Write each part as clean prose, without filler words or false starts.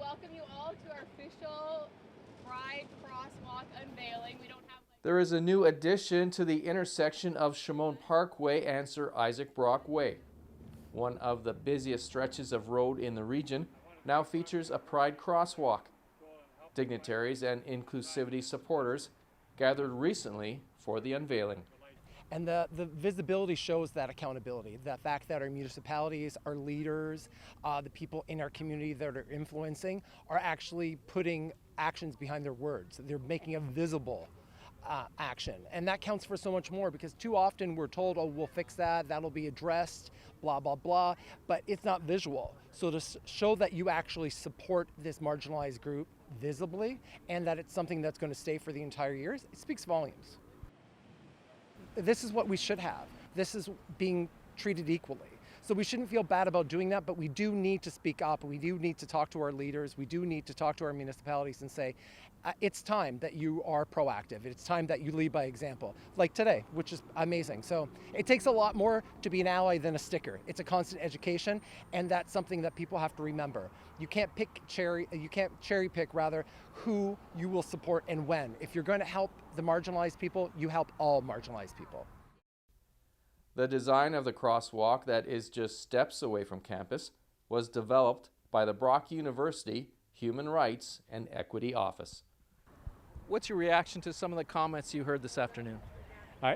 welcome you all to our official Pride Crosswalk unveiling. There is a new addition to the intersection of Schmon Parkway and Sir Isaac Brock Way. One of the busiest stretches of road in the region now features a Pride Crosswalk. Dignitaries and inclusivity supporters gathered recently for the unveiling. And the visibility shows that accountability, the fact that our municipalities, our leaders, the people in our community that are influencing are actually putting actions behind their words. They're making a visible action. And that counts for so much more, because too often we're told, oh, we'll fix that, that'll be addressed, blah, blah, blah, but it's not visual. So to show that you actually support this marginalized group visibly and that it's something that's going to stay for the entire year, it speaks volumes. This is what we should have. This is being treated equally. So we shouldn't feel bad about doing that, but we do need to speak up. We do need to talk to our leaders. We do need to talk to our municipalities and say, it's time that you are proactive. It's time that you lead by example, like today, which is amazing. So it takes a lot more to be an ally than a sticker. It's a constant education, and that's something that people have to remember. You can't cherry pick rather who you will support and when. If you're going to help the marginalized people, you help all marginalized people. The design of the crosswalk that is just steps away from campus was developed by the Brock University Human Rights and Equity Office. What's your reaction to some of the comments you heard this afternoon?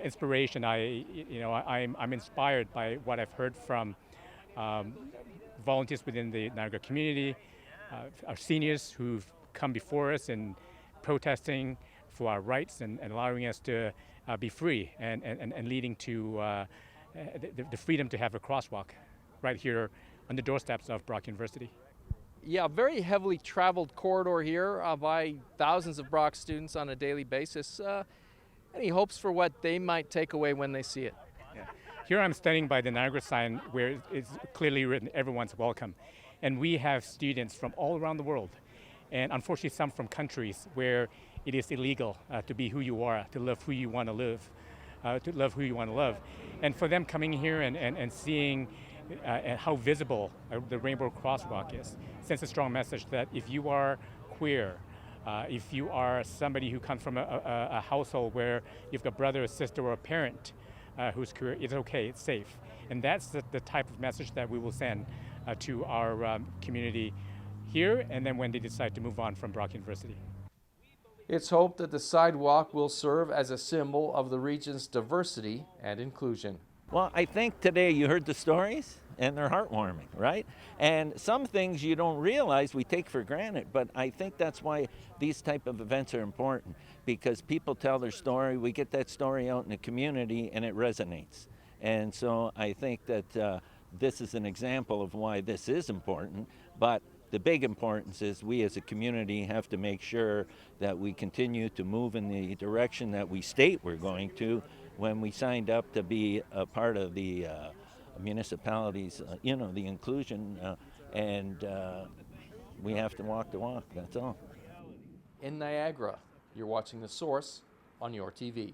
Inspiration. I'm inspired by what I've heard from volunteers within the Niagara community, our seniors who've come before us in protesting for our rights and allowing us to be free and leading to the freedom to have a crosswalk right here on the doorsteps of Brock University. Yeah, very heavily traveled corridor here by thousands of Brock students on a daily basis. Any hopes for what they might take away when they see it? Yeah. Here I'm standing by the Niagara sign where it's clearly written, everyone's welcome. And we have students from all around the world, and unfortunately some from countries where it is illegal to be who you are, to live who you want to live, to love who you want to love. And for them coming here and seeing how visible the Rainbow Crosswalk is, sends a strong message that if you are queer, if you are somebody who comes from a household where you've got a brother, a sister, or a parent who's queer, it's okay, it's safe. And that's the type of message that we will send to our community here, and then when they decide to move on from Brock University. It's hoped that the sidewalk will serve as a symbol of the region's diversity and inclusion. Well, I think today you heard the stories, and they're heartwarming, right? And some things you don't realize we take for granted, but I think that's why these type of events are important, because people tell their story, we get that story out in the community, and it resonates. And so I think that this is an example of why this is important, but the big importance is we as a community have to make sure that we continue to move in the direction that we state we're going to when we signed up to be a part of the municipalities, the inclusion, and we have to walk the walk, that's all. In Niagara, you're watching The Source on your TV.